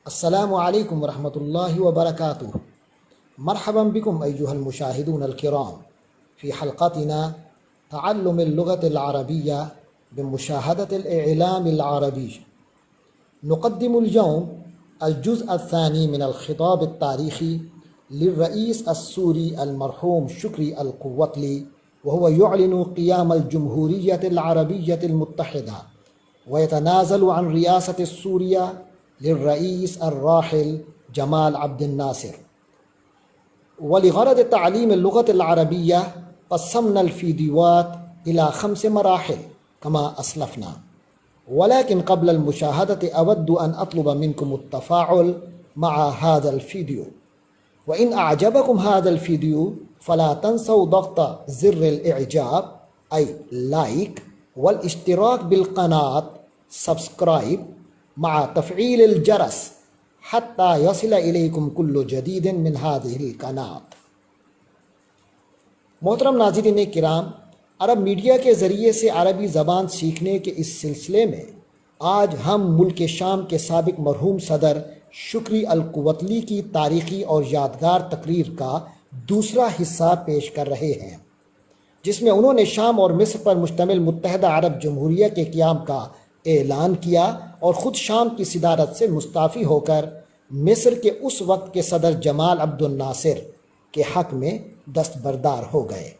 अस्सलामु अलैकुम वरहमतुल्लाहि वबरकातुहु। मरहबन बिकुम अय्युहल मुशाहिदून अल किराम फ़ी हल्क़तिना तअल्लुमिल लुग़तिल अरबिय्या बिमुशाहदतिल इअलामिल अरबी। नुक़द्दिमुल यौम अल जुज़्अ अत्तानी मिनल ख़िताब अत्तारीख़ी लिर्रईस अस्सूरी अल मरहूम शुक्री अल क़ुव्वतली व हुवा युअलिनु क़ियामल जम्हूरिय्यतिल अरबिय्यतिल मुत्तहिदा व यतनाज़लु अन रियासतिस सूरिया लिर्रईस अर्राहिल जमाल अब्दुन नासिर वलिग़रद तालीम लुग़तिल अरबिय्या क़स्समनल फ़ीदियोत इला ख़म्स मराहिल कमा असलफ़ना वलाकिन क़ब्लल मुशाहदति अवद्दु अन अत्लुब मिनकुमुत तफ़ाउल मअ हाज़ल फ़ीदियो व इन अअजबकुम हाज़ल फ़ीदियो फ़ला तंसौ दग़्त ज़िर्रिल इअजाब आई लाइक वल इश्तिराक बिल क़नात सब्सक्राइब मअ तफ़ईलिल जरस हत्ता यसिल इलैकुम कुल्लु जदीदिन मिन हाज़िहिल क़नात। मोहतरम नाज़रीन किराम, अरब मीडिया के ज़रिए से अरबी ज़बान सीखने के इस सिलसिले में आज हम मुल्क शाम के साबिक़ मरहूम सदर शुक्री अल क़ुव्वतली की तारीख़ी और यादगार तकरीर का दूसरा हिस्सा पेश कर रहे हैं, जिसमें उन्होंने शाम और मिस्र पर मुश्तमिल मुत्तहिदा अरब जमहूरिया के क़याम का ऐलान किया और ख़ुद शाम की सदारत से मुस्ताफ़ी होकर मिस्र के उस वक्त के सदर जमाल अब्दुन नासिर के हक़ में दस्तबरदार हो गए।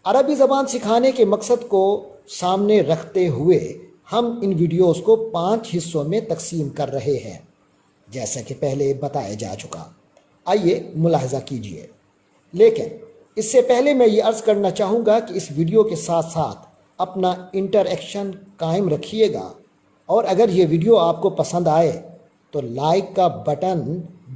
अरबी ज़बान सिखाने के मकसद को सामने रखते हुए हम इन वीडियोज़ को 5 हिस्सों में तकसीम कर रहे हैं, जैसा कि पहले बताया जा चुका। आइए मुलाहज़ा कीजिए। लेकिन इससे पहले मैं ये अर्ज़ करना चाहूँगा कि इस वीडियो के साथ साथ अपना इंटरएक्शन कायम रखिएगा और अगर ये वीडियो आपको पसंद आए तो लाइक का बटन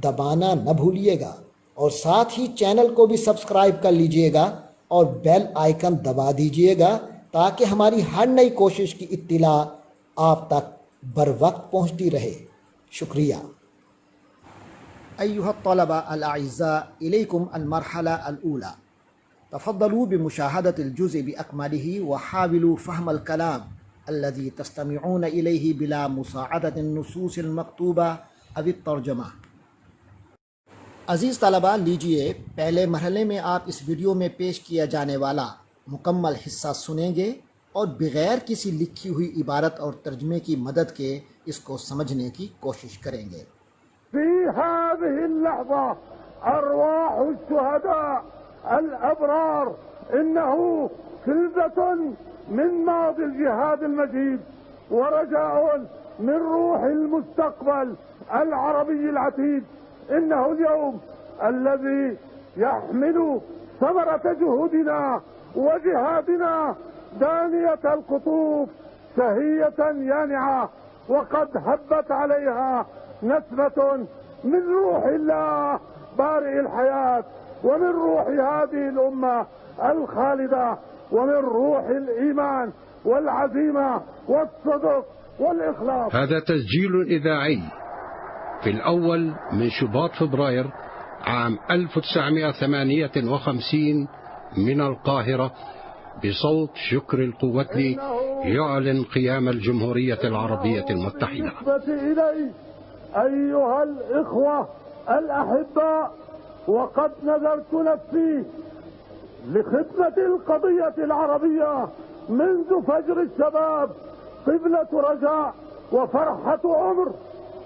दबाना न भूलिएगा और साथ ही चैनल को भी सब्सक्राइब कर लीजिएगा और बेल आइकन दबा दीजिएगा ताकि हमारी हर नई कोशिश की इत्तिला आप तक बर वक्त पहुँचती रहे। शुक्रिया। अय्युहत तलबा अल अअज़्ज़ा इलैकुम अल मरहला अल ऊला तफ़द्दलू बिमुशाहदतिल जुज़्इ बिअकमलिही व हाविलू फ़हमल कलाम अल्लज़ी तस्तमिऊन इलैहि बिला मुसाअदतिन नुसूसिल मक्तूबा अवित तर्जुमा। अज़ीज़ तलबा, लीजिए पहले मरहले में आप इस वीडियो में पेश किया जाने वाला मुकम्मल हिस्सा सुनेंगे और बग़ैर किसी लिखी हुई इबारत और तर्जुमे की मदद के इसको समझने की कोशिश करेंगे। في هذه اللحظة أرواح الشهداء الأبرار إنه كلبة من ماضي الجهاد المجيد ورجاء من روح المستقبل العربي العتيد. إنه اليوم الذي يحمل ثمرة جهودنا وجهادنا دانية القطوف شهية يانعة وقد هبت عليها نسمة من روح الله بارئ الحياة ومن روح هذه الأمة الخالدة ومن روح الإيمان والعزيمة والصدق والإخلاص. هذا تسجيل إذاعي في الأول من شباط فبراير عام 1958 من القاهرة بصوت شكري القوتلي يعلن قيام الجمهورية العربية المتحدة. إلي أيها الإخوة الأحباء، وقد نذرت نفسي لخدمة القضية العربية منذ فجر الشباب، قبلة رجاء وفرحة عمر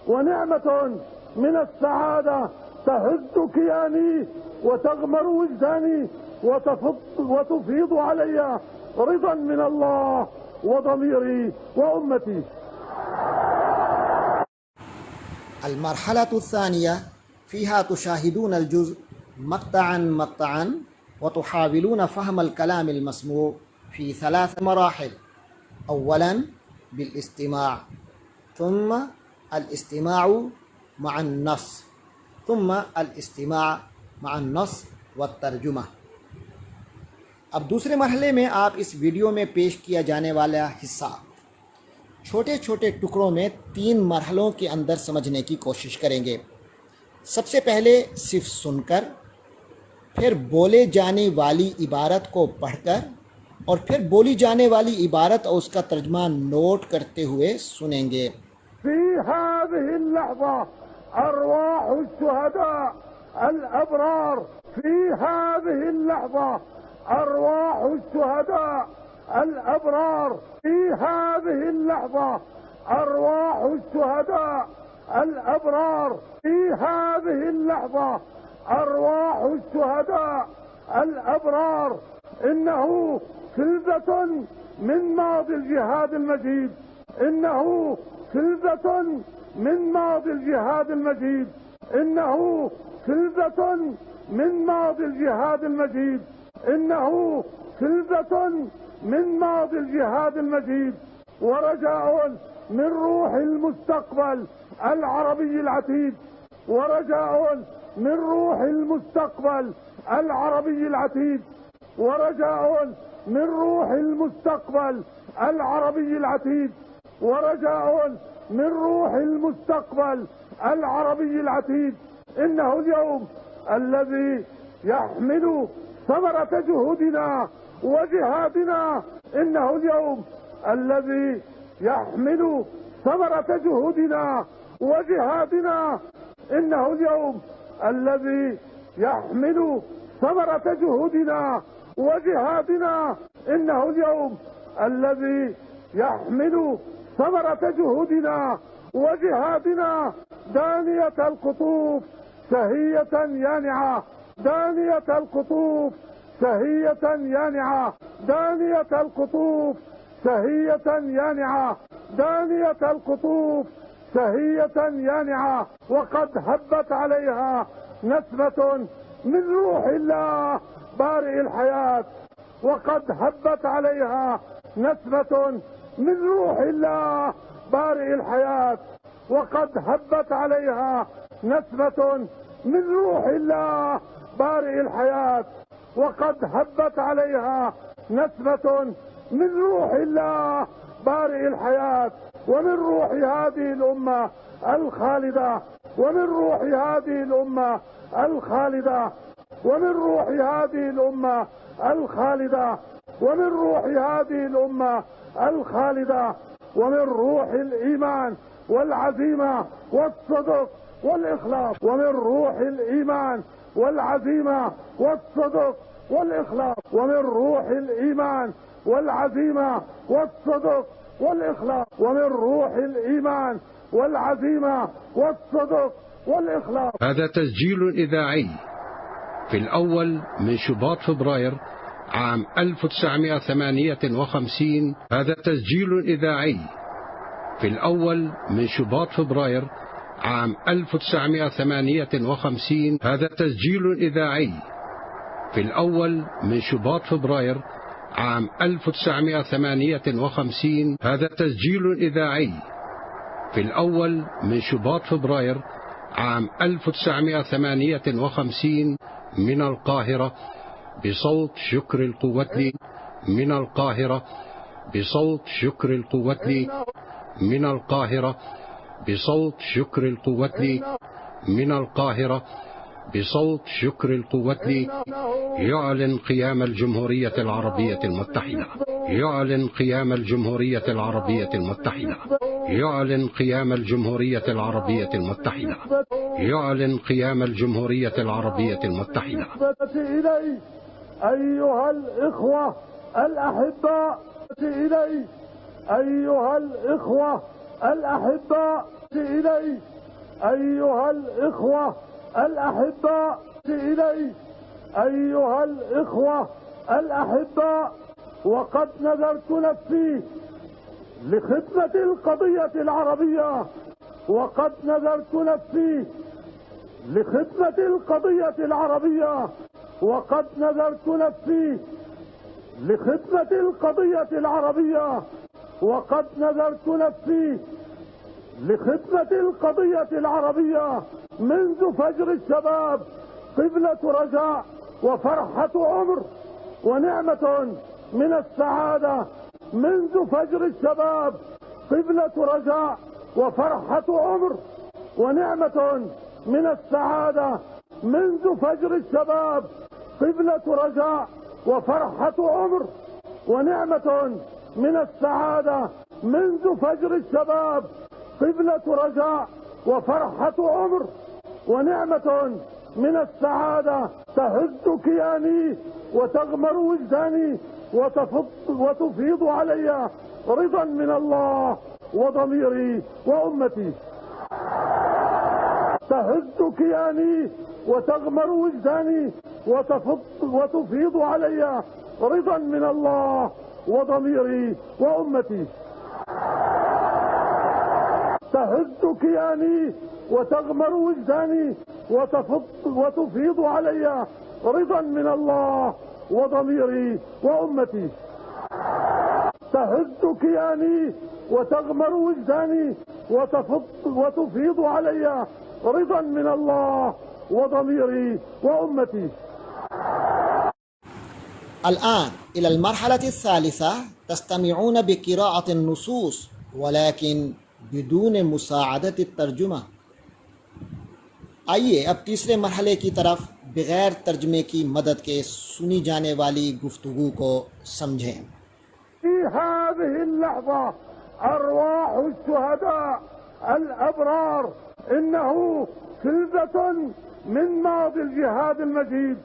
ونعمة من السعادة تهز كياني وتغمر وجداني وتفيض علي رضا من الله وضميري وأمتي. المرحلة الثانية فيها تشاهدون الجزء مقطعا مقطعا وتحاولون فهم الكلام المسموع في 3 مراحل. أولا بالاستماع، ثم الاستماع مع النص، ثم الاستماع مع النص والतर्जुमा। अब दूसरे मरहले में आप इस वीडियो में पेश किया जाने वाला हिस्सा छोटे छोटे टुकड़ों में 3 मरहलों के अंदर समझने की कोशिश करेंगे। सबसे पहले सिर्फ सुनकर, फिर बोले जाने वाली इबारत को पढ़कर और फिर बोली जाने वाली इबारत और उसका तर्जुमा नोट करते हुए सुनेंगे। في هذه اللحظة أرواح الشهداء الأبرار في هذه اللحظة، أرواح الشهداء الأبرار في هذه اللحظة، أرواح الشهداء الأبرار في هذه اللحظة، أرواح الشهداء الأبرار. إنه كلبة من ماضي الجهاد المجيد، إنه كلبة من ماضي الجهاد المجيد، إنه كلبة من ماضي الجهاد المجيد، إنه كلبة من ماضي الجهاد المجيد، ورجاء من روح المستقبل العربي العتيد، ورجاء من روح المستقبل العربي العتيد، ورجاء من روح المستقبل العربي العتيد، ورجاء من روح المستقبل العربي العتيد. إنه اليوم الذي يحمل ثمرة جهودنا وجهادنا، إنه اليوم الذي يحمل ثمرة جهودنا وجهادنا، إنه اليوم الذي يحمل ثمرة جهودنا وجهادنا، إنه اليوم الذي يحمل ثمرة جهودنا وجهادنا. دانية القطوف شهية يانعة، دانية القطوف شهية يانعة، دانية القطوف شهية يانعة، دانية القطوف شهية يانعة. وقد هبت عليها نسمة من روح الله بارئ الحياة، وقد هبت عليها نسمة من روح الله بارئ الحياة، وقد هبت عليها نسمة من روح الله بارئ الحياة، وقد هبت عليها نسمة من روح الله بارئ الحياة، ومن روح هذه الأمة الخالدة، ومن روح هذه الأمة الخالدة، ومن روح هذه الأمة الخالدة، ومن روح هذه الأمة الخالدة، ومن روح الإيمان والعزيمة والصدق والإخلاص، ومن روح الإيمان والعزيمة والصدق والإخلاص، ومن روح الإيمان والعزيمة والصدق والإخلاص، ومن روح الإيمان والعزيمة والصدق والإخلاص. هذا تسجيل إذاعي في الأول من شباط فبراير عام 1958. هذا تسجيل إذاعي في الأول من شباط فبراير عام 1958. هذا تسجيل إذاعي في الأول من شباط فبراير عام 1958. هذا تسجيل إذاعي في الأول من شباط فبراير عام 1958 من القاهرة بصوت شكر القوتلي، من القاهرة بصوت شكر القوتلي، من القاهرة بصوت شكر القوتلي، من القاهرة بصوت شكر القوتلي. يعلن قيام الجمهورية العربية المتحدة، يعلن قيام الجمهورية العربية المتحدة، يعلن قيام الجمهورية العربية المتحدة، يعلن قيام الجمهورية العربية المتحدة. إلي أيها الإخوة الأحباء، إلي أيها الإخوة الأحباء، إلي أيها الإخوة الأحباء، إلي أيها الإخوة الأحباء. وقد نذرت نفسي لخدمة القضية العربية، وقد نذرت نفسي لخدمة القضية العربية، وقد نذرت نفسي لخدمة القضية العربية، وقد نذرت نفسي لخدمة القضية العربية منذ فجر الشباب، قبلة رجاء وفرحة عمر ونعمة من السعادة. منذ فجر الشباب، قبلة رجاء وفرحة عمر ونعمة من السعادة. منذ فجر الشباب، قبلة رجاء وفرحة عمر ونعمة من السعادة. منذ فجر الشباب، قبلة رجاء وفرحة عمر ونعمة من السعادة تهز كياني وتغمر وجداني وتفيض علي رضا من الله وضميري وأمتي. تهز كياني وتغمر وجداني وتفيض علي رضا من الله وضميري وأمتي. تهز كياني وتغمر وجداني وتفيض علي رضا من الله وضميري وأمتي. تهز كياني وتغمر وجداني وتفيض علي رضا من الله وضميري وأمتي. الآن إلى المرحلة الثالثة تستمعون بقراءة النصوص ولكن بدون مساعدة الترجمة. आइए अब तीसरे मरहले की तरफ बगैर तर्जमे की मदद के सुनी जाने वाली गुफ्तगू को समझें। في هذه اللحظة أرواح الشهداء الأبرار إنه كلبة من ماضي الجهاد المجيد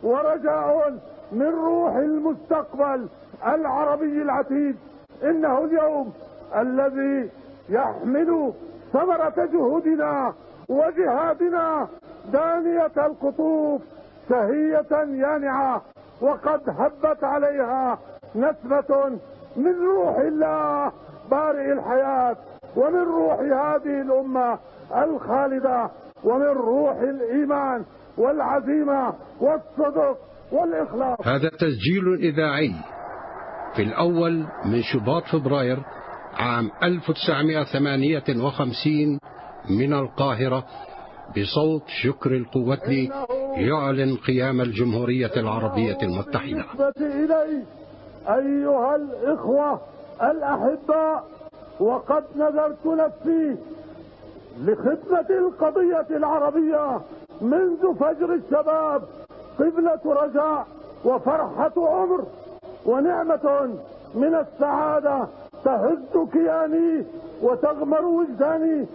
ورجاء من روح المستقبل العربي العتيد. إنه اليوم الذي يحمل ثمرة جهودنا وجهادنا دانية القطوف شهية يانعة وقد هبت عليها نسمة من روح الله بارئ الحياة ومن روح هذه الأمة الخالدة ومن روح الإيمان والعزيمة والصدق والإخلاص. هذا تسجيل إذاعي في الأول من شباط فبراير عام 1958 من القاهرة بصوت شكر القوتلي يعلن قيام الجمهورية العربية المتحدة. إلي أيها الإخوة الأحباء، وقد نذرت نفسي لخدمة القضية العربية منذ فجر الشباب قبلة رجاء وفرحة عمر ونعمة من السعادة تهز كياني وتغمر وجداني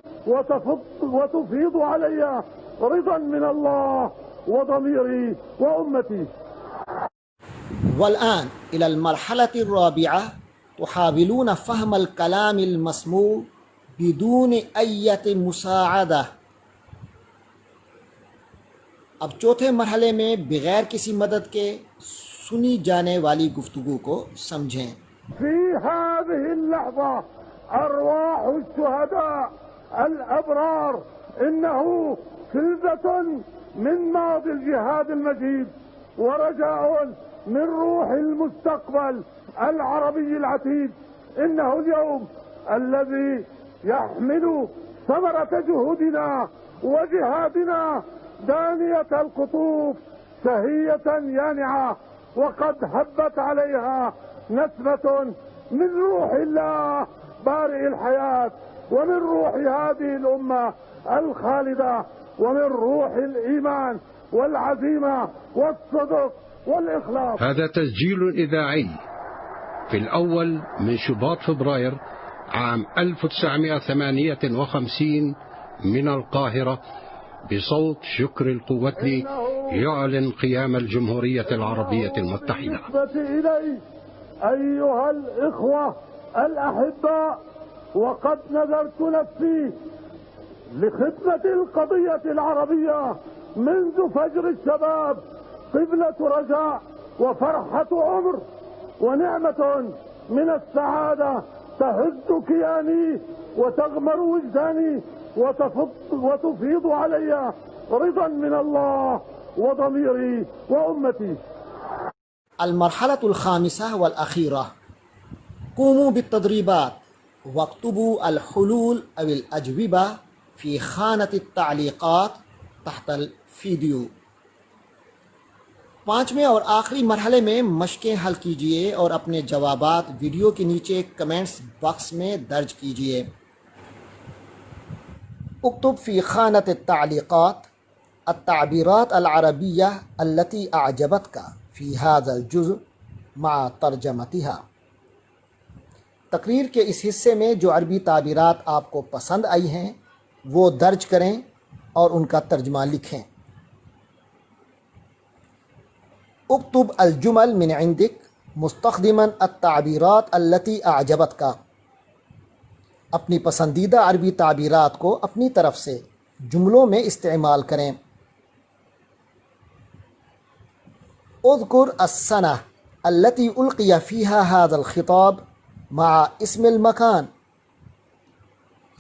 وتفيض علي رضا من الله وضميري وأمتي. والآن إلى المرحلة الرابعة تحاولون فهم الكلام المسموع بدون أي مساعدة. अब चौथे मरहले में बगैर किसी मदद के सुनी जाने वाली गुफ्तगू को समझें। في هذه اللحظة أرواح الشهداء الأبرار إنه كلبة من ماضي الجهاد المجيد ورجاء من روح المستقبل العربي العتيد. إنه اليوم الذي يحمل ثمرة جهودنا وجهادنا دانية القطوف شهية يانعة وقد هبت عليها نسمة من روح الله بارئ الحياة ومن روح هذه الأمة الخالدة ومن روح الإيمان والعزيمة والصدق والإخلاص. هذا تسجيل إذاعي في الأول من شباط فبراير عام 1958 من القاهرة بصوت شكر القوتلي يعلن قيام الجمهورية العربية المتحدة. إلي أيها الإخوة الأحباء، وقد نذرت نفسي لخدمة القضية العربية منذ فجر الشباب قبلة رجاء وفرحة عمر ونعمة من السعادة تهز كياني وتغمر وجداني وتفيض علي رضا من الله وضميري وأمتي. المرحلة الخامسة والأخيرة قوموا بالتدريبات واكتبوا الحلول أو الأجوبة في خانة التعليقات تحت الفيديو। पांचवें और आखिरी मरहले में मशकें हल कीजिए और अपने जवाबात वीडियो के नीचे कमेंट्स बॉक्स में दर्ज कीजिए। اكتب في خانة التعليقات التعبيرات العربية التي أعجبتك في هذا الجزء مع तर्जमतिहा। तकरीर के इस हिस्से में जो अरबी ताबीरात आपको पसंद आई हैं वो दर्ज करें और उनका तर्जुमा लिखें। उक्तुब अल-जुमल मिन इंदिक मुस्तख्दिमन अत-ताबीरात अल्लती अअजबत का। अपनी पसंदीदा अरबी ताबीरात को अपनी तरफ से जुमलों में इस्तेमाल करें। उज़कुर अस्सना अल्लती उल्क़िया फ़ीहा हाज़ल ख़िताब मा इस्मिल मकान।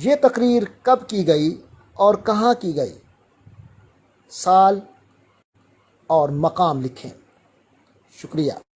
ये तकरीर कब की गई और कहाँ की गई, साल और मकाम लिखें। शुक्रिया।